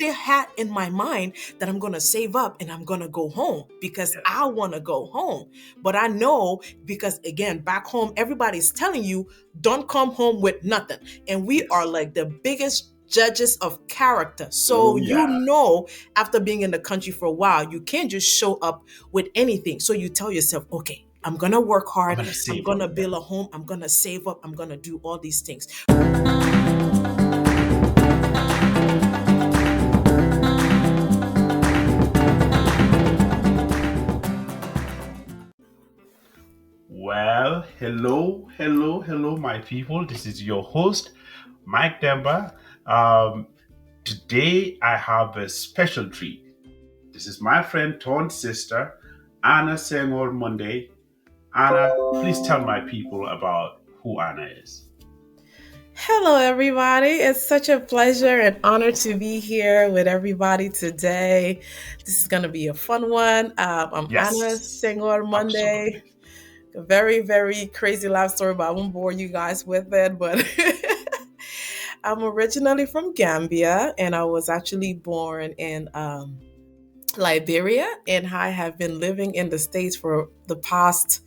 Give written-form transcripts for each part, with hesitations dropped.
still had in my mind that I'm going to save up and I'm going to go home because I want to go home. But I know because, again, back home, everybody's telling you, don't come home with nothing. And we are Yes. like the biggest judges of character. So Oh yeah. after being in the country for a while, you can't just show up with anything. So you tell yourself, okay, I'm going to work I'm hard. gonna I'm save going up. to Yeah. build a home. I'm going to save up. I'm going to do all these things. Well, hello, my people. This is your host, Mike Demba. Today I have a special treat. This is my friend Ton's sister, Anna Senghore Monday. Anna, please tell my people about who Anna is. Hello, everybody. It's such a pleasure and honor to be here with everybody today. This is going to be a fun one. I'm Anna Yes, Senghore Monday. absolutely. A very, very crazy life story, but I won't bore you guys with it. But I'm originally from Gambia, and I was actually born in Liberia, and I have been living in the States for the past,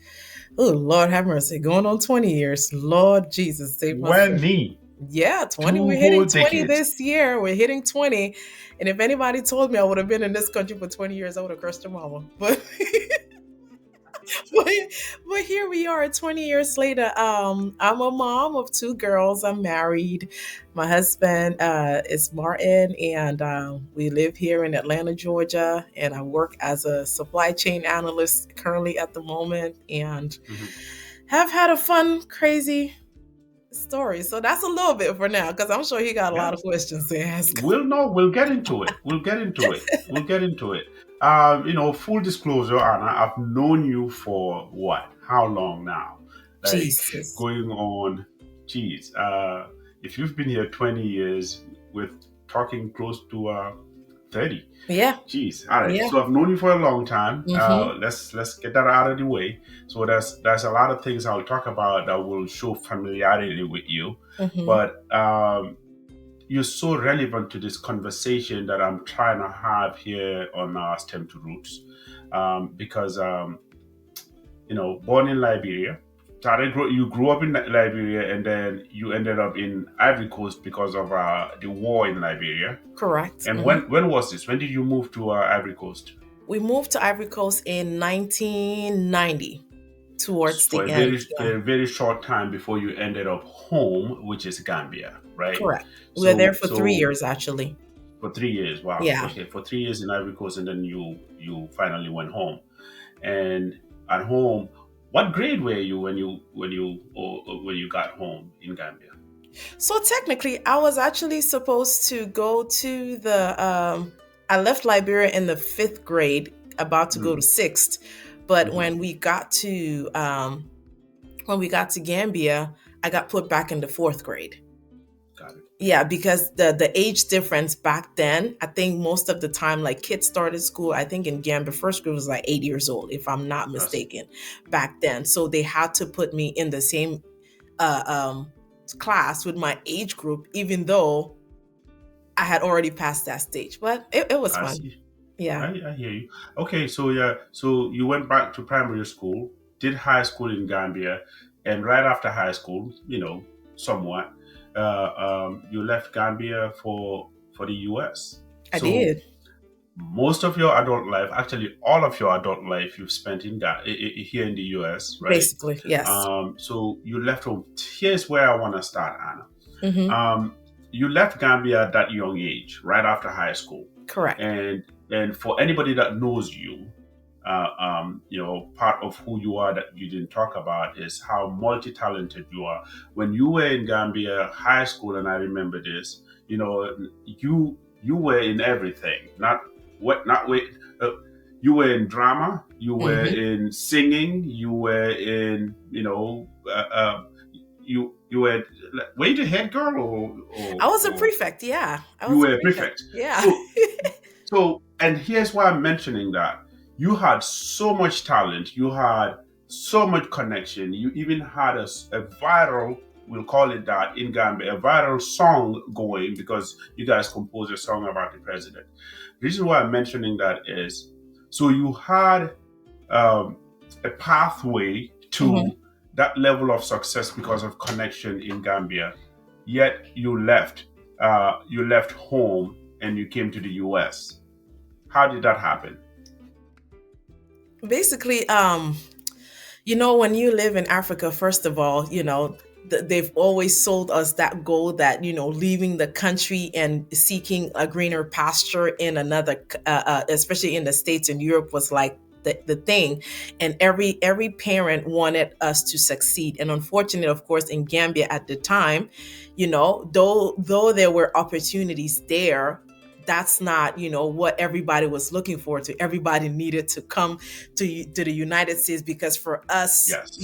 oh, Lord have mercy, going on 20 years. Lord Jesus, save my soul. 20, Yeah, 20. two We're whole hitting 20 decades. this year. We're hitting 20. And if anybody told me I would have been in this country for 20 years, I would have cursed your mama. But but, but here we are 20 years later. I'm a mom of two girls. I'm married. My husband is Martin, and we live here in Atlanta, Georgia. And I work as a supply chain analyst currently at the moment, and Mhm. have had a fun, crazy story. So that's a little bit for now, because I'm sure he got a lot Yeah. of questions to ask. We'll know. We'll get into it. We'll get into it. We'll get into it. Full disclosure, Anna, I've known you for what? How long now? Like Jesus. going on, geez. If you've been here 20 years, with talking close to 30. Yeah. Geez. All right. Yeah. So I've known you for a long time. Mm-hmm. Let's get that out of the way. So there's a lot of things I'll talk about that will show familiarity with you. Mm-hmm. But you're so relevant to this conversation that I'm trying to have here on StemToRoots, because born in Liberia, you grew up in Liberia, and then you ended up in Ivory Coast because of the war in Liberia. Correct. And Mm-hmm. when was this? When did you move to Ivory Coast? We moved to Ivory Coast in 1990, towards For the a end. Yeah. a very short time before you ended up home, which is Gambia, right? Correct. We were there So for 3 years, so actually. for 3 years, wow. Yeah. Okay, for 3 years in Ivory Coast, and then you finally went home. And at home, what grade were you when you got home in Gambia? So technically, I was actually supposed to go to I left Liberia in the 5th grade, about to go to Mm, 6th. But mhm. when we got to Gambia, I got put back in the 4th grade. Got it. Yeah, because the age difference back then, I think most of the time, like kids started school, I think in Gambia, first grade was like 8 years old, if I'm not That's mistaken, back then. So they had to put me in the same uh, um, class with my age group, even though I had already passed that stage. But it was I fun. see. Yeah, I hear you. Okay, so yeah, so you went back to primary school, did high school in Gambia, and right after high school, somewhat, you left Gambia for the U.S. I So did. most of your adult life, actually all of your adult life, you've spent here in the U.S., right? Basically, yes. So you left home. Here's where I want to start, Anna. Hmm. You left Gambia at that young age, right after high school, Correct. and for anybody that knows you, part of who you are that you didn't talk about is how multi-talented you are. When you were in Gambia high school, and I remember this, you were in everything. Not wait. You were in drama. You were Hmm. in singing. You were in you were you the head girl, I was a or prefect. Yeah, I you was a were a prefect. prefect. Yeah. So, and here's why I'm mentioning that. You had so much talent. You had so much connection. You even had a viral we'll call it that, in Gambia, a viral song going because you guys composed a song about the president. The reason why I'm mentioning that is so you had um, a pathway Mhm. to that level of success because of connection in Gambia, yet you left home and you came to the US. How did that happen? Basically, when you live in Africa, first of all, they've always sold us that goal that, leaving the country and seeking a greener pasture in another, especially in the States and Europe, was like the thing. And every parent wanted us to succeed. And unfortunately, of course, in Gambia at the time, though there were opportunities there, that's not, what everybody was looking forward to. Everybody needed to come to the United States because for us, Yes.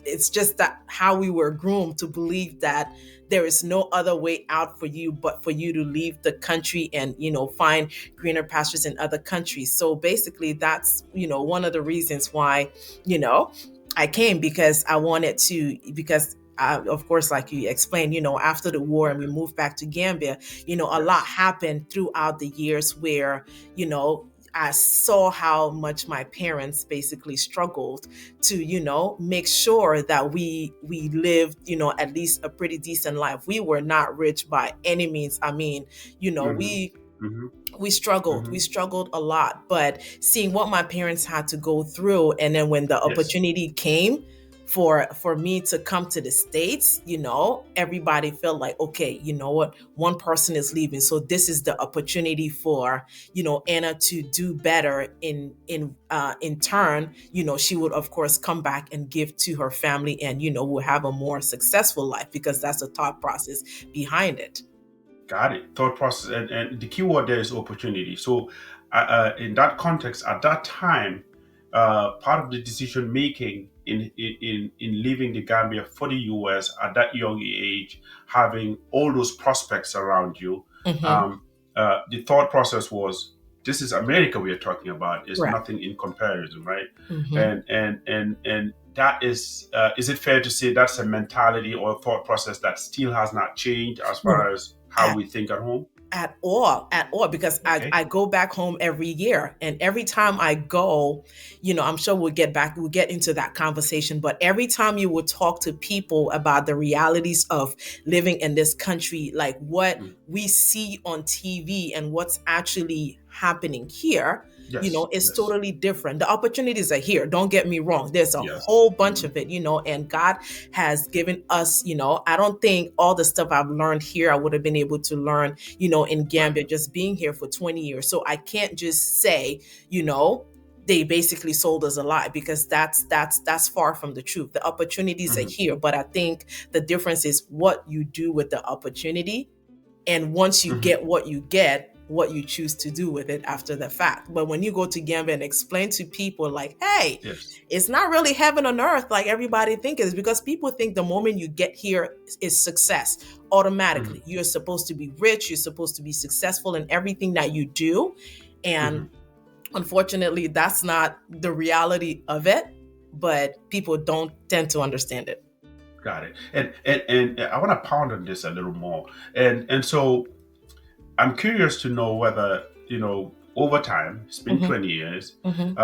it's just that how we were groomed to believe that there is no other way out for you but for you to leave the country and find greener pastures in other countries. So basically, that's one of the reasons why you know I came, because I wanted to, because of course, like you explained, after the war and we moved back to Gambia, a lot Yes. happened throughout the years where, you know, I saw how much my parents basically struggled to, make sure that we lived, at least a pretty decent life. We were not rich by any means. I mean, Mm-hmm. we Mm-hmm. we Mm-hmm. struggled a lot, but seeing what my parents had to go through, and then when the Yes. opportunity came for me to come to the States, everybody felt like, okay, you know what, one person is leaving, so this is the opportunity for Anna to do better in turn. She would of course come back and give to her family, and will have a more successful life, because that's the thought process behind it. Got it. Thought process, and the key word there is opportunity. So, in that context, at that time, part of the decision making in leaving the Gambia for the US at that young age, having all those prospects around you, Hmm. um, the thought process was, this is America we are talking about. It's Correct. nothing in comparison, right? Hmm. And that is it fair to say that's a mentality or thought process that still has not changed as No, far as how we think at home? at all, because Okay. I go back home every year, and every time I go, I'm sure we'll get into that conversation, but every time you will talk to people about the realities of living in this country, like what Mm. we see on TV and what's actually happening here, Yes. is Yes. totally different. The opportunities are here, don't get me wrong, there's a Yes. whole bunch Hmm. of it, and God has given us, I don't think all the stuff I've learned here I would have been able to learn, in Right. Gambia, just being here for 20 years. So I can't just say, they basically sold us a lie, because that's far from the truth. The opportunities are Hmm. here, but I think the difference is what you do with the opportunity, and once you Hmm. get what you get, what you choose to do with it after the fact. But when you go to Gambia and explain to people like, hey, Yes. it's not really heaven on earth like everybody thinks it is, because people think the moment you get here is success Hmm. automatically. You're supposed to be rich, you're supposed to be successful in everything that you do. And Hmm. unfortunately, that's not the reality of it, but people don't tend to understand it. Got it. And I want to pound on this a little more. And so I'm curious to know whether, over time, it's been Hmm. 20 years, Hmm.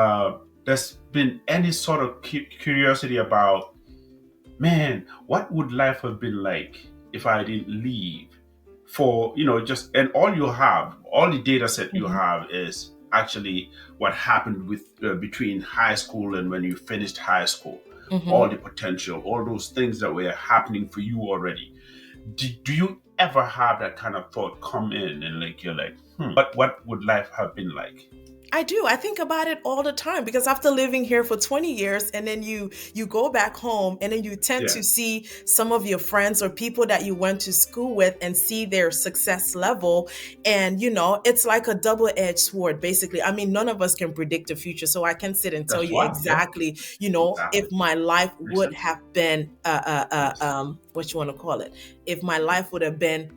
there's been any sort of curiosity about, man, what would life have been like if I didn't leave? For, just, and all the data set you Hmm. have is actually what happened with between high school and when you finished high school. All Hmm. the potential, all those things that were happening for you already. Do you ever have that kind of thought come in and like you're like, what would life have been like? I do. I think about it all the time, because after living here for 20 years, and then you go back home, and then you tend Yeah. to see some of your friends or people that you went to school with and see their success level, and it's like a double-edged sword basically. I mean, none of us can predict the future, so I can sit and tell That's you why. Yeah. exactly, if Exactly. my life Makes would sense. have been Yes. what you want to call it, if my life would have been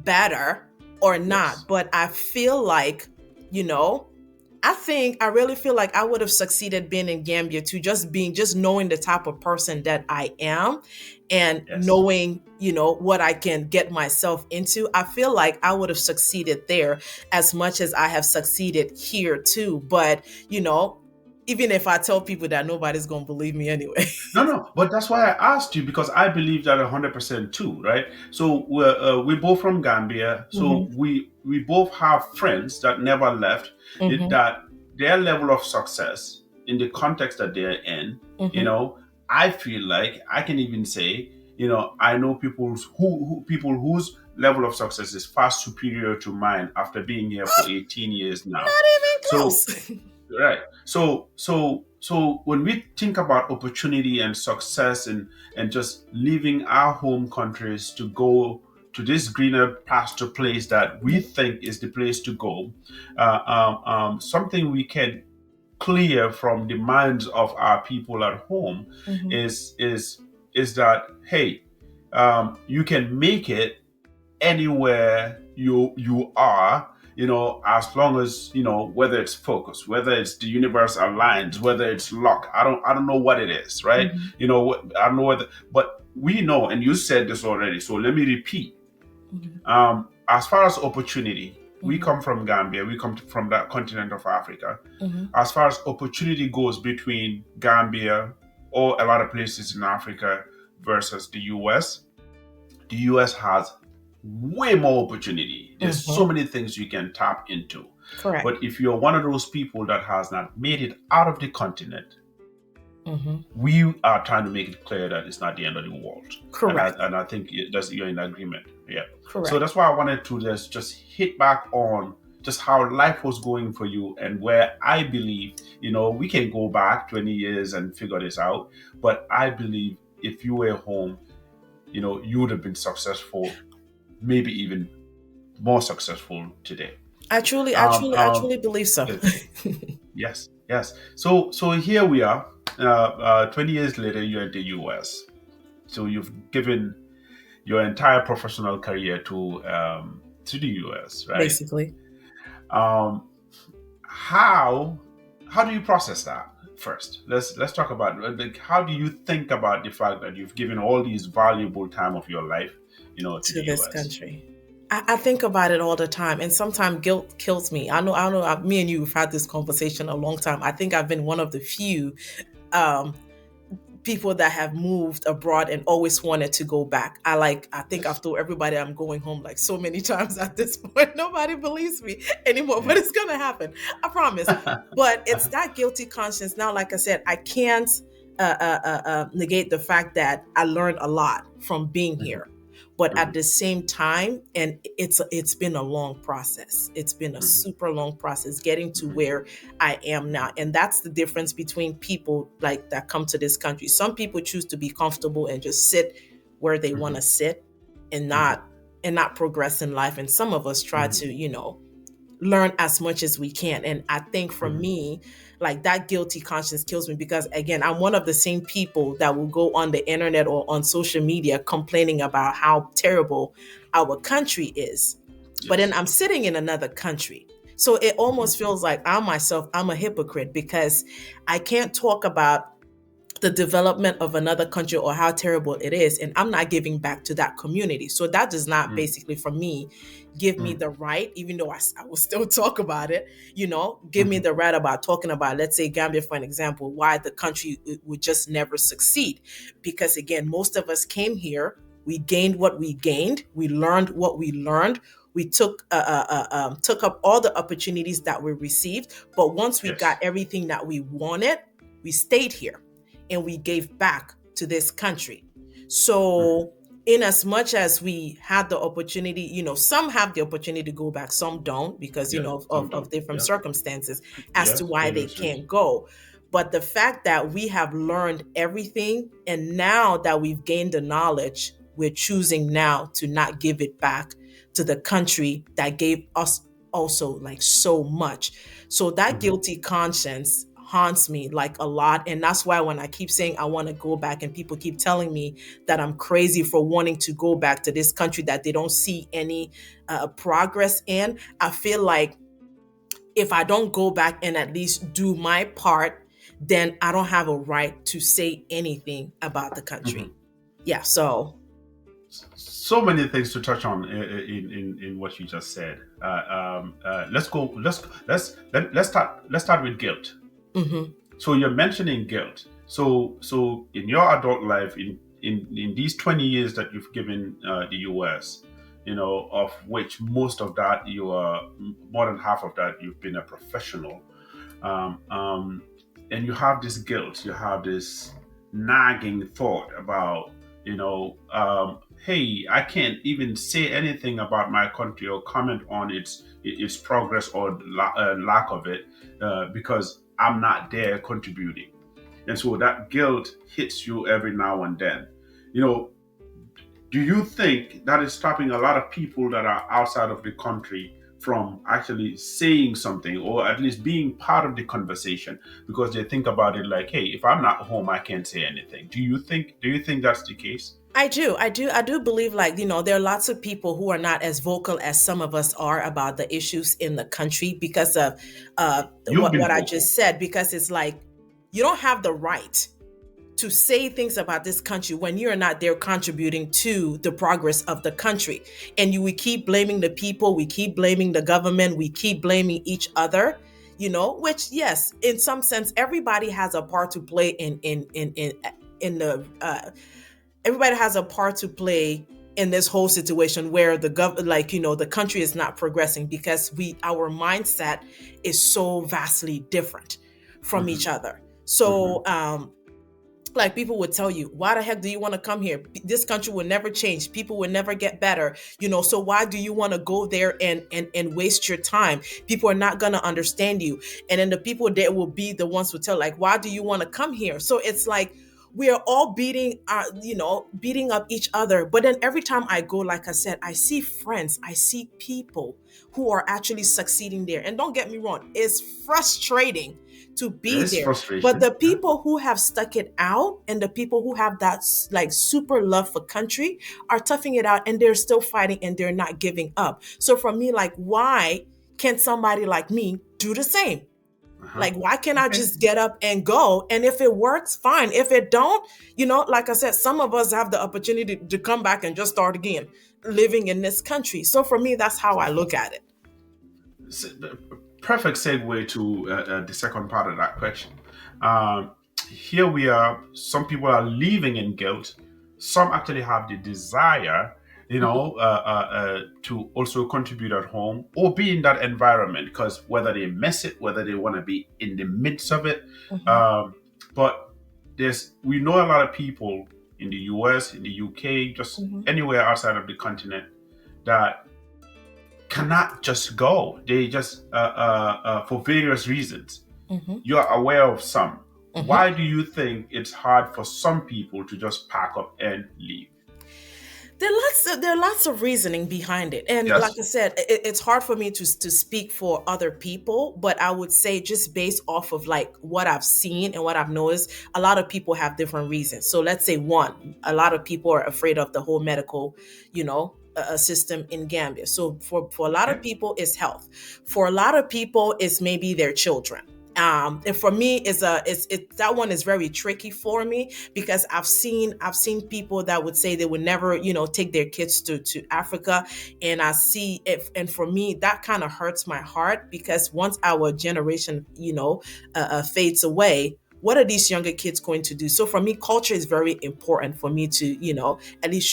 better or Yes. not. But I feel like, you know I think I really feel like I would have succeeded being in Gambia too, just knowing the type of person that I am and Yes. knowing, what I can get myself into. I feel like I would have succeeded there as much as I have succeeded here too. But, even if I tell people that, nobody's going to believe me anyway. No, no, but that's why I asked you because I believe that 100% too, right? So we're both from Gambia, so Hmm. we both have friends that never left. Hmm. That their level of success in the context that they're in, you Hmm. know, I feel like I can even say, I know people whose level of success is far superior to mine after being here for 18 years now. Not even So close. right. So when we think about opportunity and success and just leaving our home countries to go to this greener pasture place that we think is the place to go, something we can clear from the minds of our people at home Hmm. is that hey, you can make it anywhere you are, as long as whether it's focus, whether it's the universe aligns, whether it's luck. I don't know what it is, right? Hmm. I don't know whether, but we know, and you said this already, so let me repeat. As far as opportunity, we Hmm. come from Gambia, we come from that continent of Africa. Hmm. As far as opportunity goes between Gambia or a lot of places in Africa versus the US has way more opportunity. There's so Hmm. many things you can tap into. Correct. But if you're one of those people that has not made it out of the continent, Hmm. we are trying to make it clear that it's not the end of the world. And I Correct. and I think that's you're in agreement. Yeah. So Correct. that's why I wanted to just hit back on just how life was going for you and where I believe, we can go back 20 years and figure this out. But I believe if you were home, you would have been successful, maybe even more successful today. I Um, truly believe so. yes, yes, yes. So here we are. 20 years later, you're in the US. So you've given your entire professional career to the US, right? Basically. Um, how how do you process that first? Let's talk about like how do you think about the fact that you've given all these valuable time of your life, to the To this US? country. I think about it all the time, and sometimes guilt kills me. I know. Me and you have had this conversation a long time. I think I've been one of the few um, people that have moved abroad and always wanted to go back. I think I've told everybody I'm going home like so many times at this point. Nobody believes me anymore, but Yeah. it's gonna happen. I promise. But it's that guilty conscience now. Like I said, I can't negate the fact that I learned a lot from being Mhm, here. But at mhm, the same time, and it's been a long process. It's been a mhm, super long process getting to mhm, where I am now. And that's the difference between people like that come to this country. Some people choose to be comfortable and just sit where they want mhm, to sit and mhm, not progress in life. And some of us try mhm, to, learn as much as we can. And I think for mhm. me, like that guilty conscience kills me because again, I'm one of the same people that will go on the internet or on social media complaining about how terrible our country is. But then Yes. I'm sitting in another country. So it Mhm, almost feels like I'm a hypocrite because I can't talk about the development of another country or how terrible it is, and I'm not giving back to that community. So that does not mhm, basically for me give me mhm, the right, even though I will still talk about it, give me mhm, the right about talking about, let's say, Gambia for an example, why the country would just never succeed. Because again, most of us came here, we gained what we gained, we learned what we learned, we took up all the opportunities that we received, but once we got yes. everything that we wanted, we stayed here and we gave back to this country. Mhm. So, in as much as we had the opportunity, some have the opportunity to go back, some don't because, Yeah. Some of don't. different Yeah. circumstances as to Yes. why Pay they reasons. can't go. But the fact that we have learned everything and now that we've gained the knowledge, we're choosing now to not give it back to the country that gave us also like so much. So that Mhm, guilty conscience haunts me like a lot. And that's why when I keep saying I want to go back and people keep telling me that I'm crazy for wanting to go back to this country that they don't see any progress in, I feel like if I don't go back and at least do my part, then I don't have a right to say anything about the country. Mhm. Yeah, so So many things to touch on in what you just said. Let's go. Let's start with guilt. mhm, So you're mentioning guilt. So in your adult life, in these 20 years that you've given the U.S., of which most of that you are more than half of that you've been a professional, um, um, and you have this guilt, you have this nagging thought about, hey, I can't even say anything about my country or comment on its progress or lack of it because I'm not there contributing. And so that guilt hits you every now and then. You know, do you think that is stopping a lot of people that are outside of the country from actually saying something or at least being part of the conversation because they think about it like, hey, if I'm not home, I can't say anything. Do you think that's the case? I do believe, like, there are lots of people who are not as vocal as some of us are about the issues in the country because of You've been what I vocal. just said. Because it's like you don't have the right to say things about this country when you're not there contributing to the progress of the country. And we keep blaming the people, we keep blaming the government, we keep blaming each other. Which, yes, in some sense, everybody has a part to play in the everybody has a part to play in this whole situation where the country is not progressing because our mindset is so vastly different from Hmm. each other. Hmm. So like, people would tell you, why the heck do you want to come here? This country will never change, people will never get better, so why do you want to go there and waste your time? People are not going to understand you. And then the people there will be the ones who tell, like, why do you want to come here? So it's like we are all beating up each other. But then every time I go, like I said, I see friends, I see people who are actually succeeding there. And don't get me wrong, it's frustrating to be There's there. But frustration. the Yeah. people who have stuck it out and the people who have that like super love for country are toughing it out, and they're still fighting and they're not giving up. So for me, like, why can't somebody like me do the same? Uh-huh. Like, why can't I Okay. just get up and go? And if it works, fine. If it don't, like I said, some of us have the opportunity to come back and just start again living in this country. So for me, that's how I look at it. Perfect segue to the second part of that question. Um, Here we are. Some people are living in guilt. Some actually have the desire, to also contribute at home or be in that environment because whether they miss it, whether they want to be in the midst of it. Mhm, Um, but we know a lot of people in the US, in the UK, just mhm, anywhere outside of the continent that cannot just go. They just, for various reasons. mhm, You're aware of some. mhm. Why do you think it's hard for some people to just pack up and leave? There are lots of reasoning behind it, and like Yes. I said, it's hard for me to speak for other people, but I would say, just based off of like what I've seen and what I've noticed, a lot of people have different reasons. So let's say, one, a lot of people are afraid of the whole medical, system in Gambia. So for a lot of Okay. people, it's health. For a lot of people, it's maybe their children. And for me, that one is very tricky for me because I've seen people that would say they would never, take their kids to Africa. And I see it, and for me, that kind of hurts my heart because once our generation, fades away, what are these younger kids going to do? So for me, culture is very important for me to, at least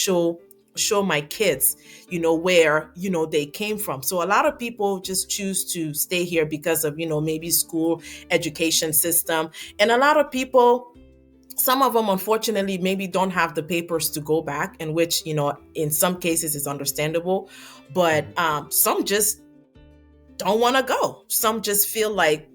show my kids, where, they came from. So a lot of people just choose to stay here because of, maybe school, education system. And a lot of people, some of them, unfortunately, maybe don't have the papers to go back, and which, in some cases is understandable. But Mhm. some just don't want to go. Some just feel like,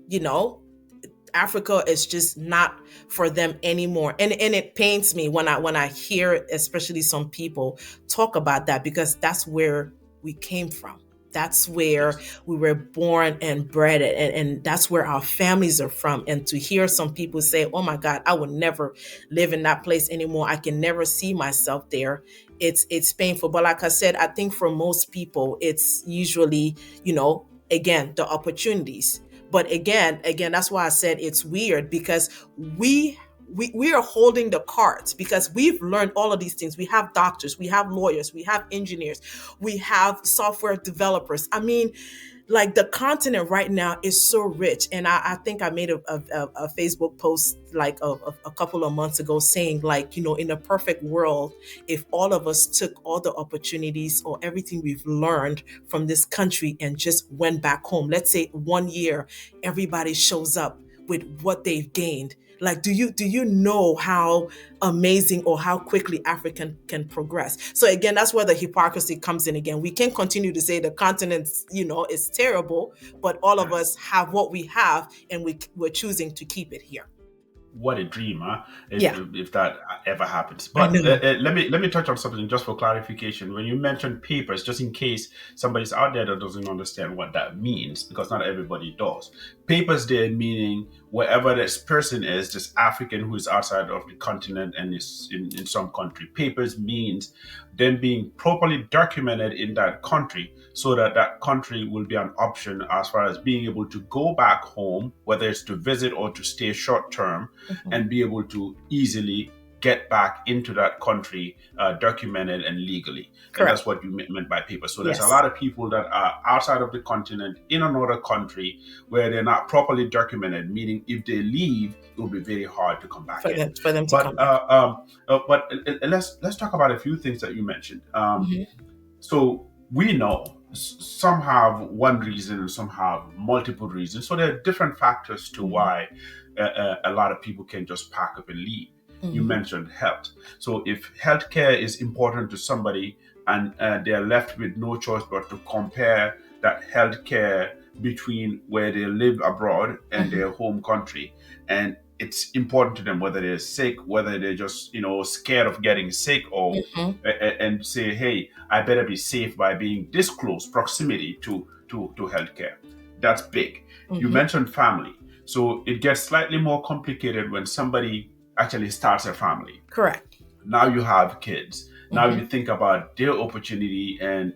Africa is just not for them anymore. And it pains me when I hear, especially some people talk about that, because that's where we came from. That's where Yes. we were born and bred, and that's where our families are from. And to hear some people say, oh my God, I would never live in that place anymore, I can never see myself there, it's painful. But like I said, I think for most people, it's usually, again, the opportunities. But again, that's why I said it's weird, because we we are holding the cards, because we've learned all of these things. We have doctors, we have lawyers, we have engineers, we have software developers. I mean, like, the continent right now is so rich. And I think I made a Facebook post like a couple of months ago, saying, like, in a perfect world, if all of us took all the opportunities or everything we've learned from this country and just went back home, let's say 1 year, everybody shows up with what they've gained. Like, do you know how amazing or how quickly African can progress? So again, that's where the hypocrisy comes in again. We can continue to say the continent, is terrible, but all of us have what we have, and we're choosing to keep it here. What a dream, huh? Yeah, If that ever happens. I But know. let me touch on something just for clarification. When you mentioned papers, just in case somebody's out there that doesn't understand what that means, because not everybody does. Papers there meaning wherever this person is, this African who is outside of the continent and is in some country. Papers means them being properly documented in that country, so that that country will be an option as far as being able to go back home, whether it's to visit or to stay short term, Mhm. and be able to easily get back into that country, documented and legally. And Correct. that's what you meant by paper. So there's a Yes. lot of people that are outside of the continent in another country where they're not properly documented, meaning if they leave, it will be very hard to come back For in. them to come But back. let's talk about a few things that you mentioned. Hmm. So we know some have one reason and some have multiple reasons. So there are different factors to Hmm. why a lot of people can just pack up and leave. You Hmm. mentioned health. So if healthcare is important to somebody and they're left with no choice but to compare that healthcare between where they live abroad and Hmm. their home country, and it's important to them whether they're sick, whether they're just scared of getting sick, or Hmm. and say, hey, I better be safe by being this close proximity to healthcare. That's big. You Hmm. mentioned family. So it gets slightly more complicated when somebody actually starts a family. Correct. Now you have kids. Now Hmm. you think about their opportunity and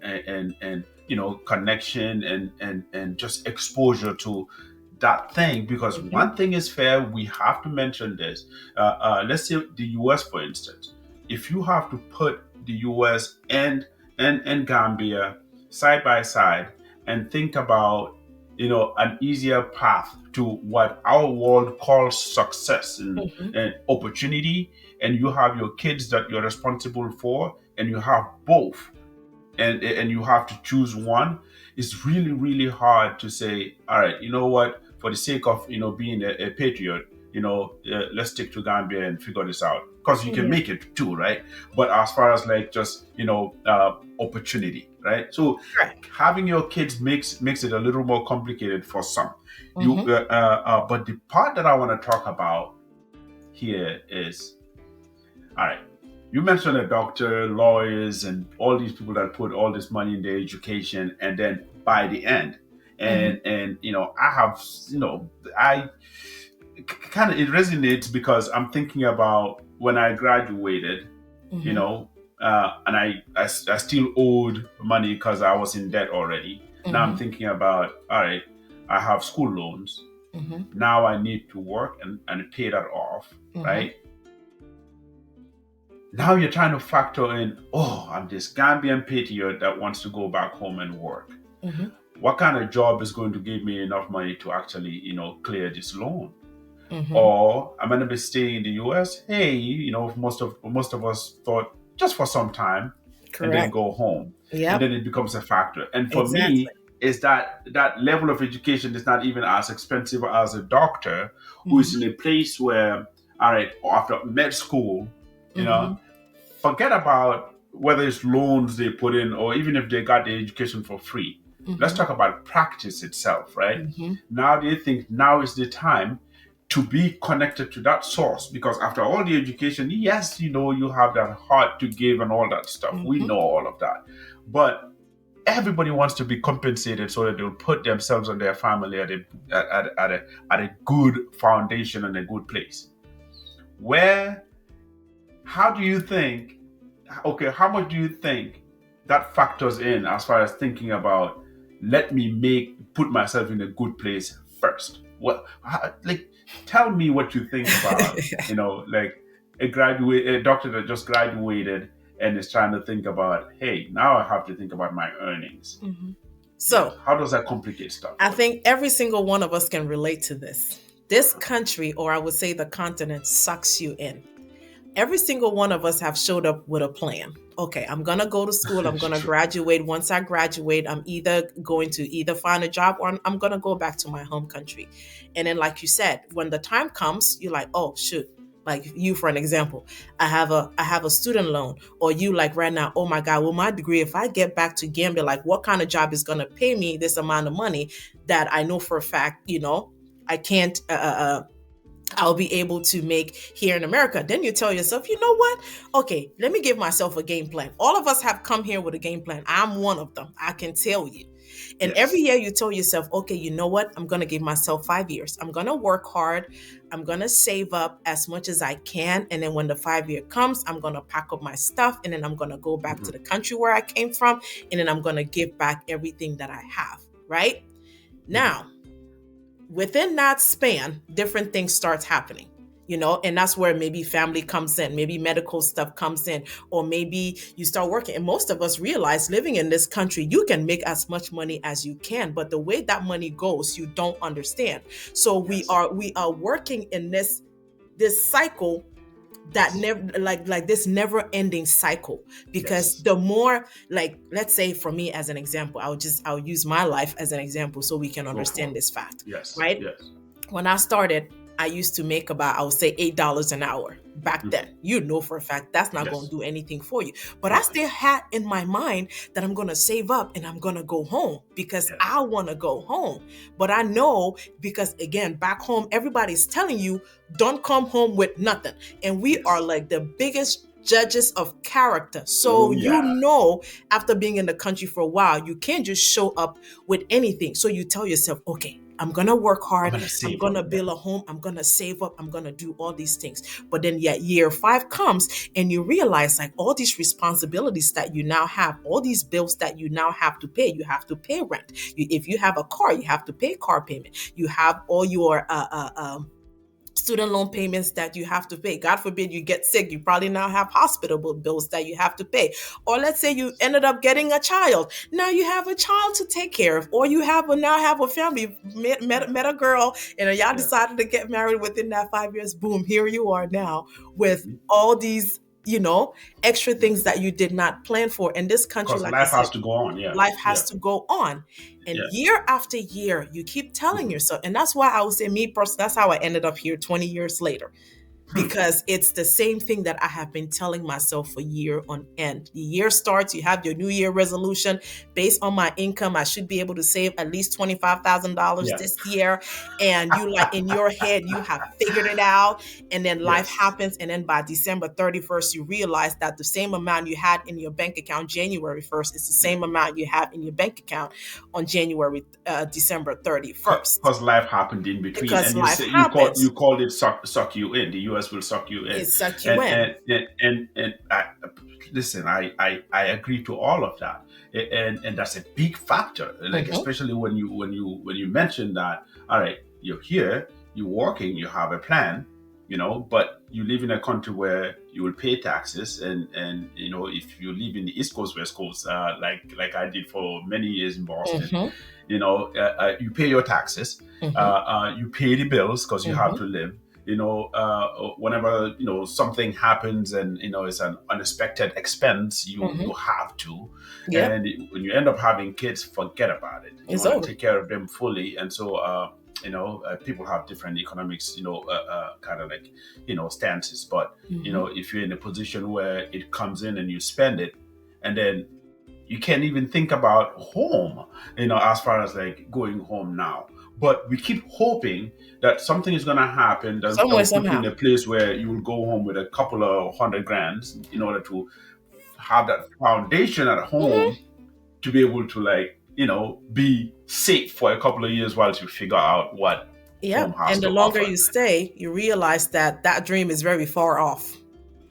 connection and just exposure to that thing. Because Hmm. one thing is fair, we have to mention this. Let's say the US, for instance. If you have to put the US and Gambia side by side and think about an easier path to what our world calls success Hmm. and opportunity, and you have your kids that you're responsible for, and you have both, and you have to choose one. It's really really hard to say, all right, you know what, for the sake of being a patriot, let's stick to Gambia and figure this out, because you can Yeah. make it too, right? But as far as like just opportunity, right? So Correct. having your kids makes it a little more complicated for some. You Hmm. but the part that I want to talk about here is, all right, you mentioned a doctor, lawyers, and all these people that put all this money in their education, and then by the end, Hmm. and I have, I kind of, it resonates because I'm thinking about when I graduated, you Hmm. know, and I still owed money because I was in debt already. Now I'm Hmm. thinking about, all right, I have school loans. Hmm. Now I need to work and pay that off, Hmm. right? Now you're trying to factor in, oh, I'm this Gambian patriot that wants to go back home and work. Hmm. What kind of job is going to give me enough money to actually, clear this loan? Hmm. Or I'm going to be staying in the US. Hey, most of us thought just for some time and then Correct. go home. And Yep. then it becomes a factor. And for Exactly. me, is that level of education is not even as expensive as a doctor who is in Hmm. a place where, all right, after med school, you know, Hmm. forget about whether it's loans they put in or even if they got the education for free. Let's Hmm. talk about practice itself, right? Hmm. Now they think now is the time to be connected to that source, because after all the education, yes, you have that heart to give and all that stuff. We Hmm. know all of that. But everybody wants to be compensated so that they'll put themselves and their family at a good foundation and a good place. Where, how do you think, okay, how much do you think that factors in as far as thinking about let me put myself in a good place first. Like, tell me what you think about, like a doctor that just graduated and is trying to think about, hey, now I have to think about my earnings. Mhm. Yeah, So how does that complicate stuff I for you? think every single one of us can relate to this. This country, or I would say the continent, sucks you in. Every single one of us have showed up with a plan. Okay, I'm going to go to school, I'm It's going to true. graduate. Once I graduate, I'm either going to either find a job, or I'm going to go back to my home country. And then, like you said, when the time comes, you're like, oh shoot. Like you, for an example, I have a student loan. Or you, like right now, oh my God, well, my degree, if I get back to Gambia, like what kind of job is going to pay me this amount of money that I know for a fact, I can't I'll be able to make here in America. Then you tell yourself, you know what? Okay, let me give myself a game plan. All of us have come here with a game plan. I'm one of them. I can tell you. And every Yes. year you tell yourself, okay, you know what? I'm going to give myself 5 years. I'm going to work hard. I'm going to save up as much as I can. And then when the 5 year comes, I'm going to pack up my stuff. And then I'm going to go back to Hmm. the country where I came from. And then I'm going to give back everything that I have. Right now, Hmm. within that span, different things starts happening. And that's where maybe family comes in, maybe medical stuff comes in, or maybe you start working. And most of us realize living in this country, you can make as much money as you can, but the way that money goes, you don't understand. So we Yes. are we are working in this cycle that Yes. never, like this never ending cycle. Because Yes. the more, like, let's say for me as an example, I'll use my life as an example so we can Go for understand it. this fact. Yes. Right, Yes. when I started, I used to make about, I would say, $8 an hour back then. Hmm. For a fact that's not going Yes. to do anything for you. But I No. still had in my mind that I'm going to save up and I'm going to go home because Yes. I want to go home. But I know, because again, back home, everybody's telling you, don't come home with nothing. And we are Yes. like the biggest judges of character. So Oh yeah. after being in the country for a while, you can't just show up with anything. So you tell yourself, okay, I'm gonna work I'm hard. gonna I'm save up. gonna Yeah. build a home. I'm gonna save up. I'm gonna do all these things. But then, yet, year five comes and you realize, like, all these responsibilities that you now have, all these bills that you now have to pay. You have to pay rent. If you have a car, you have to pay car payment. You have all your student loan payments that you have to pay. God forbid you get sick, you probably now have hospital bills that you have to pay. Or let's say you ended up getting a child. Now you have a child to take care of, or you now have a family. Met a girl, and y'all Yeah. decided to get married within that 5 years. Boom, here you are now with Hmm. all these, extra Yeah. things that you did not plan for. In this country, Because like I life said, has to go on. Yeah. life has Yeah. to go on. And Yeah. year after year, you keep telling Hmm. yourself. And that's why I would say, me personally, that's how I ended up here 20 years later, Hmm. because it's the same thing that I have been telling myself for year on end. The year starts, you have your new year resolution. Based on my income, I should be able to save at least $25,000 Yeah. this year. And you, like, in your head, you have figured it out. And then life Yes. happens. And then by December 31st, you realize that the same amount you had in your bank account January 1st is the Yeah. same amount you have in your bank account on December 31st. Because life happened in between, Because and you life say you happens. called it suck you in. The U.S. will suck you in, It sucked you and in. listen, I agree to all of that, and that's a big factor. Like, Mhm. especially when you mention that. All right, you're here, you're working, you have a plan, but you live in a country where you will pay taxes, and if you live in the East Coast, West Coast, like I did for many years in Boston. Mhm. You pay your taxes, Mhm. you pay the bills because you have Mhm. to live. Whenever something happens and it's an unexpected expense, you Mhm. have to. Yep. And when you end up having kids, forget about it. You It's want to over. take care of them fully, and so people have different economics, kind of like stances. But Mhm. if you're in a position where it comes in and you spend it, and then you can't even think about home, as far as like going home now. But we keep hoping that something is going to happen that Somewhere, will put you in somehow. a place where you will go home with a couple of hundred grand in order to have that foundation at home Mhm. to be able to, like, be safe for a couple of years while you figure out what home Yep. has And to the longer offer. you stay, you realize that that dream is very far off.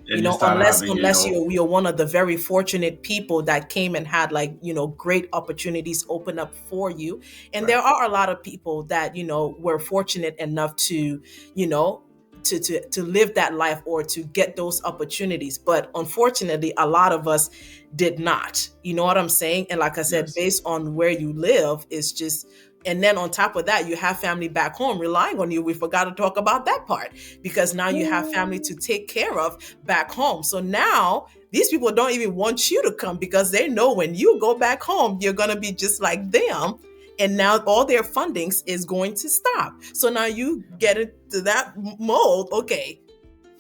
And you start unless having, unless you're one of the very fortunate people that came and had, like, great opportunities open up for you. And there right. are a lot of people that were fortunate enough to you know to live that life or to get those opportunities, but unfortunately a lot of us did not. You know what I'm saying? And like I said, Yes. based on where you live, it's just, and then on top of that, you have family back home relying on you. We forgot to talk about that part, because now you have family to take care of back home. So now these people don't even want you to come, because they know when you go back home, you're going to be just like them. And now all their fundings is going to stop. So now you get into that mold. Okay,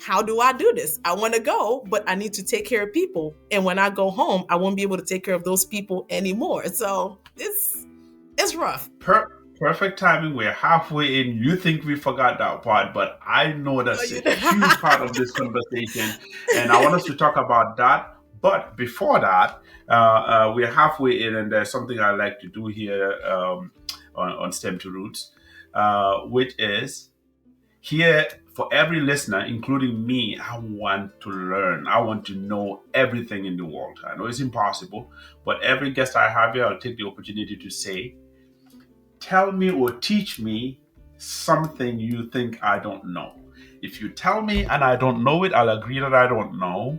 how do I do this? I want to go, but I need to take care of people. And when I go home, I won't be able to take care of those people anymore. So it's rough. Perfect timing. We're halfway in. You think we forgot that part, but I know Oh, that's a you huge part of this conversation, and I want us to talk about that. But before that, we're halfway in, and there's something I like to do here on STEM to Roots, which is here for every listener, including me. I want to learn. I want to know everything in the world. I know it's impossible, but every guest I have here, I'll take the opportunity to say, tell me or teach me something you think I don't know. If you tell me and I don't know it, I'll agree that I don't know.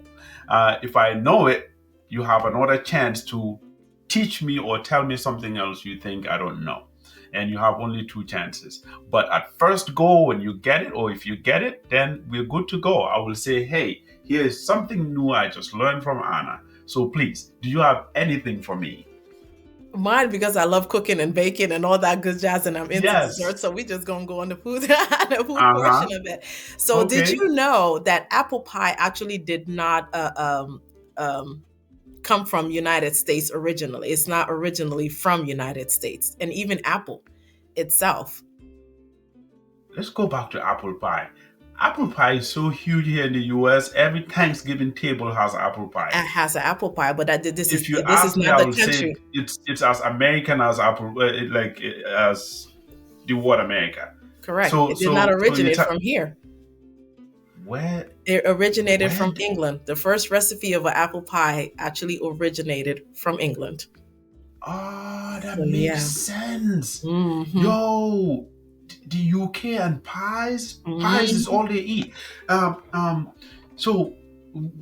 If I know it, you have another chance to teach me or tell me something else you think I don't know. And you have only two chances. But at first go, when you get it, or if you get it, then we're good to go. I will say, hey, here is something new I just learned from Anna. So please, do you have anything for me? Mine, because I love cooking and baking and all that good jazz, and I'm into Yes. dessert. So we just gonna go on the food, the food Uh portion huh. of it. So did Okay. you know that apple pie actually did not um, come from United States originally? It's not originally from United States, and even apple itself Let's go back to apple pie. Apple pie is so huge here in the US. Every Thanksgiving table has apple pie. has an apple pie, but If you this is ask me, not I the will say country. it's as American as apple, as the word America. Correct. So It did not you originate tell from here. where It originated where from d- England. The first recipe of an apple pie actually originated from England. ah, So that makes yeah. sense. Hmm. Yo, the UK and pies is Hmm. all they eat. So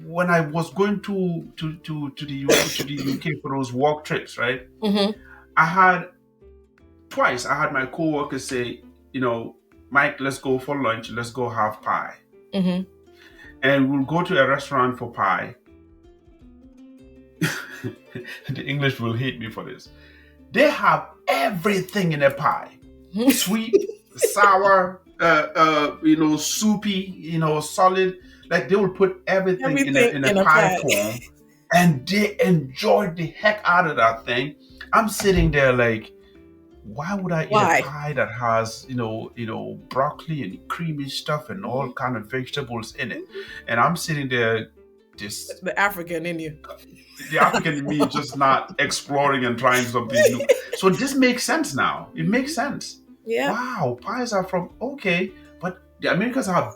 when I was going to the UK for those work trips, right? Hmm. I had twice. I had my coworkers say, Mike, let's go for lunch. Let's go have pie, Hmm. and we'll go to a restaurant for pie. The English will hate me for this. They have everything in a pie: sweet, sour, soupy, solid. Like they will put everything in a Everything in a in a pie pie. form, and they enjoy the heck out of that thing. I'm sitting there like, why would I eat a Why? pie that has broccoli and creamy stuff and all Mhm. kind of vegetables in it? And I'm sitting there, just The African in you. the African in me just not exploring and trying something new. So this makes sense now. It makes Mhm. sense. Yeah. Wow, pies are from okay, but the Americans have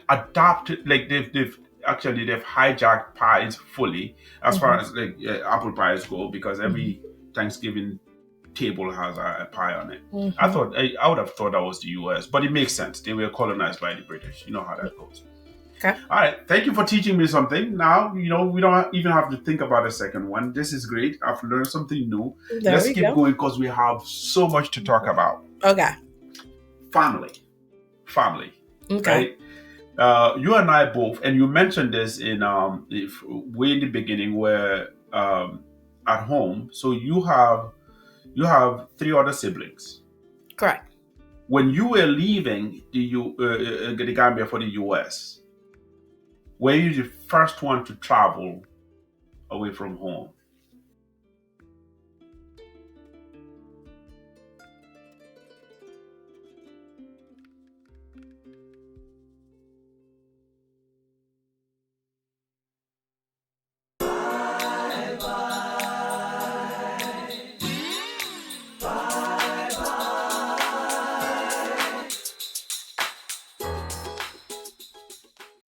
adopted, like they've hijacked pies fully as far Hmm. as like apple pies go, because Hmm. every Thanksgiving table has a pie on it. Hmm. I would have thought that was the US, but it makes sense. They were colonized by the British. You know how that goes. Okay. All right, thank you for teaching me something. Now we don't even have to think about a second one. This is great. I've learned something new. There Let's we keep go. going because we have so much to talk about. Okay. Family, family, Okay. right? You and I both, and you mentioned this in if way in the beginning, where at home. So you have three other siblings. Correct. When you were leaving the Gambia for the US, were you the first one to travel away from home?